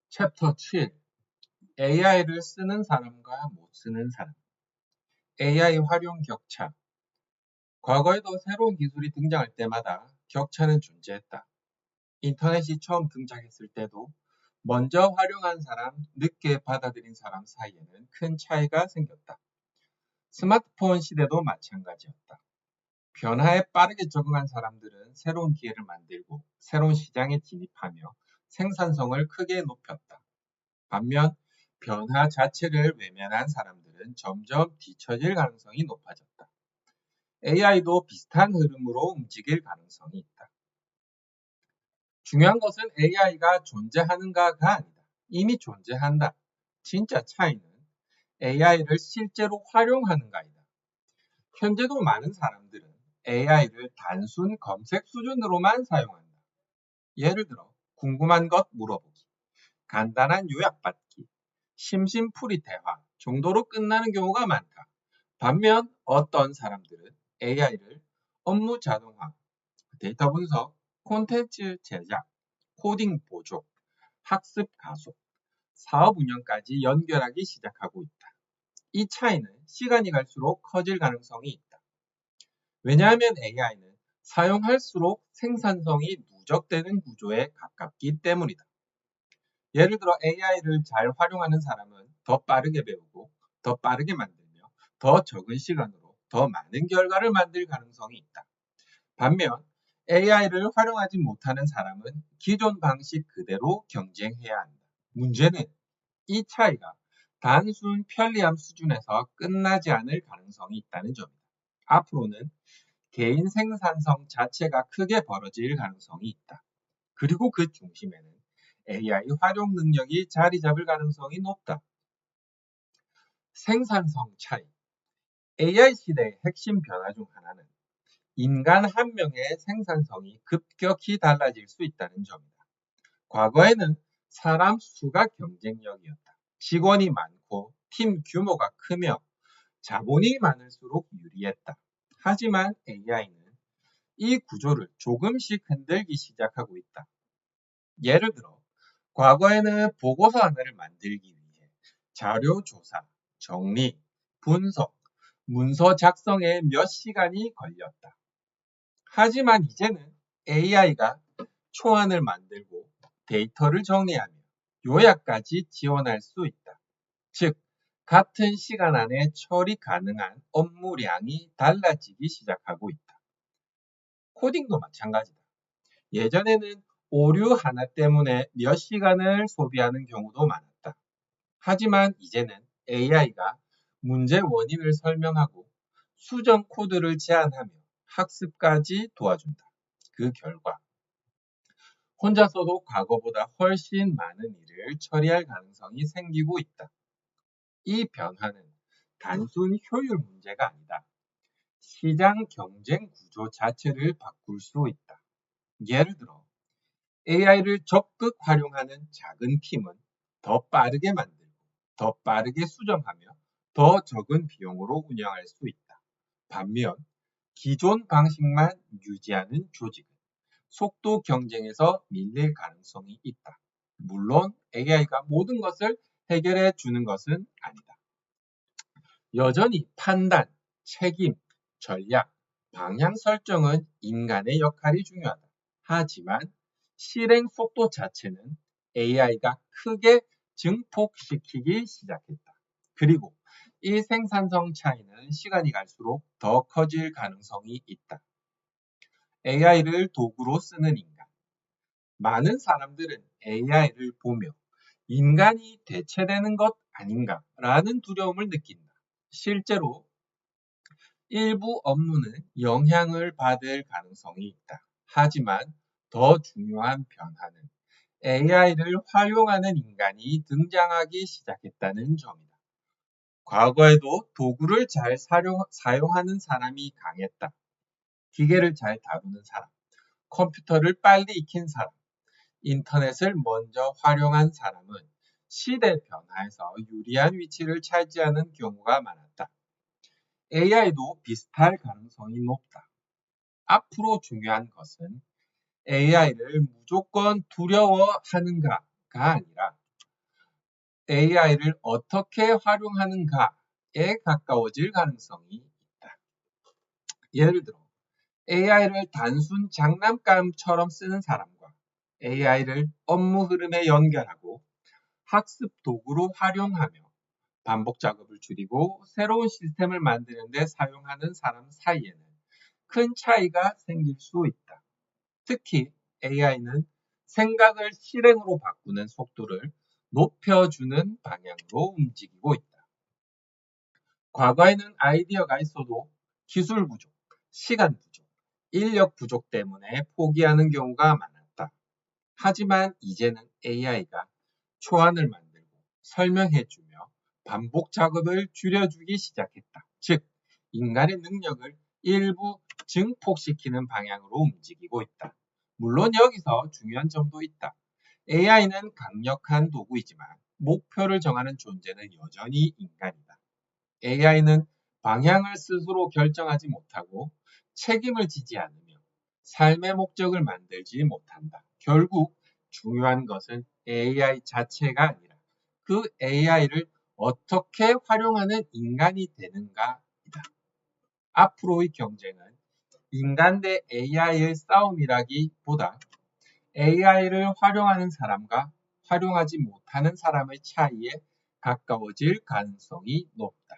챕터 7. AI를 쓰는 사람과 못 쓰는 사람. AI 활용 격차. 과거에도 새로운 기술이 등장할 때마다 격차는 존재했다. 인터넷이 처음 등장했을 때도 먼저 활용한 사람, 늦게 받아들인 사람 사이에는 큰 차이가 생겼다. 스마트폰 시대도 마찬가지였다. 변화에 빠르게 적응한 사람들은 새로운 기회를 만들고 새로운 시장에 진입하며 생산성을 크게 높였다. 반면 변화 자체를 외면한 사람들은 점점 뒤처질 가능성이 높아졌다. AI도 비슷한 흐름으로 움직일 가능성이 있다. 중요한 것은 AI가 존재하는가가 아니다. 이미 존재한다. 진짜 차이는 AI를 실제로 활용하는가이다. 현재도 많은 사람들은 AI를 단순 검색 수준으로만 사용한다. 예를 들어 궁금한 것 물어보기, 간단한 요약받기, 심심풀이 대화 정도로 끝나는 경우가 많다. 반면 어떤 사람들은 AI를 업무 자동화, 데이터 분석, 콘텐츠 제작, 코딩 보조, 학습 가속, 사업 운영까지 연결하기 시작하고 있다. 이 차이는 시간이 갈수록 커질 가능성이 있다. 왜냐하면 AI는 사용할수록 생산성이 누적되는 구조에 가깝기 때문이다. 예를 들어 AI를 잘 활용하는 사람은 더 빠르게 배우고 더 빠르게 만들며 더 적은 시간으로 더 많은 결과를 만들 가능성이 있다. 반면 AI를 활용하지 못하는 사람은 기존 방식 그대로 경쟁해야 한다. 문제는 이 차이가 단순 편리함 수준에서 끝나지 않을 가능성이 있다는 점이다. 앞으로는 개인 생산성 자체가 크게 벌어질 가능성이 있다. 그리고 그 중심에는 AI 활용 능력이 자리 잡을 가능성이 높다. 생산성 차이. AI 시대의 핵심 변화 중 하나는 인간 한 명의 생산성이 급격히 달라질 수 있다는 점이다. 과거에는 사람 수가 경쟁력이었다. 직원이 많고 팀 규모가 크며 자본이 많을수록 유리했다. 하지만 AI는 이 구조를 조금씩 흔들기 시작하고 있다. 예를 들어 과거에는 보고서 하나를 만들기 위해 자료 조사, 정리, 분석, 문서 작성에 몇 시간이 걸렸다. 하지만 이제는 AI가 초안을 만들고 데이터를 정리하며 요약까지 지원할 수 있다. 즉, 같은 시간 안에 처리 가능한 업무량이 달라지기 시작하고 있다. 코딩도 마찬가지다. 예전에는 오류 하나 때문에 몇 시간을 소비하는 경우도 많았다. 하지만 이제는 AI가 문제 원인을 설명하고 수정 코드를 제안하며 학습까지 도와준다. 그 결과 혼자서도 과거보다 훨씬 많은 일을 처리할 가능성이 생기고 있다. 이 변화는 단순 효율 문제가 아니다. 시장 경쟁 구조 자체를 바꿀 수 있다. 예를 들어 AI를 적극 활용하는 작은 팀은 더 빠르게 만들고 더 빠르게 수정하며 더 적은 비용으로 운영할 수 있다. 반면 기존 방식만 유지하는 조직은 속도 경쟁에서 밀릴 가능성이 있다. 물론 AI가 모든 것을 해결해 주는 것은 아니다. 여전히 판단, 책임, 전략, 방향 설정은 인간의 역할이 중요하다. 하지만 실행 속도 자체는 AI가 크게 증폭시키기 시작했다. 그리고 이 생산성 차이는 시간이 갈수록 더 커질 가능성이 있다. AI를 도구로 쓰는 인간. 많은 사람들은 AI를 보며 인간이 대체되는 것 아닌가라는 두려움을 느낀다. 실제로 일부 업무는 영향을 받을 가능성이 있다. 하지만 더 중요한 변화는 AI를 활용하는 인간이 등장하기 시작했다는 점이다. 과거에도 도구를 잘 사용하는 사람이 강했다. 기계를 잘 다루는 사람, 컴퓨터를 빨리 익힌 사람, 인터넷을 먼저 활용한 사람은 시대 변화에서 유리한 위치를 차지하는 경우가 많았다. AI도 비슷할 가능성이 높다. 앞으로 중요한 것은 AI를 무조건 두려워하는가가 아니라 AI를 어떻게 활용하는가에 가까워질 가능성이 있다. 예를 들어 AI를 단순 장난감처럼 쓰는 사람과 AI를 업무 흐름에 연결하고 학습 도구로 활용하며 반복 작업을 줄이고 새로운 시스템을 만드는 데 사용하는 사람 사이에는 큰 차이가 생길 수 있다. 특히 AI는 생각을 실행으로 바꾸는 속도를 높여주는 방향으로 움직이고 있다. 과거에는 아이디어가 있어도 기술 부족, 시간 부족, 인력 부족 때문에 포기하는 경우가 많았다. 하지만 이제는 AI가 초안을 만들고 설명해주며 반복 작업을 줄여주기 시작했다. 즉, 인간의 능력을 일부 증폭시키는 방향으로 움직이고 있다. 물론 여기서 중요한 점도 있다. AI는 강력한 도구이지만 목표를 정하는 존재는 여전히 인간이다. AI는 방향을 스스로 결정하지 못하고 책임을 지지 않으며 삶의 목적을 만들지 못한다. 결국 중요한 것은 AI 자체가 아니라 그 AI를 어떻게 활용하는 인간이 되는가이다. 앞으로의 경쟁은 인간 대 AI의 싸움이라기보다 AI를 활용하는 사람과 활용하지 못하는 사람의 차이에 가까워질 가능성이 높다.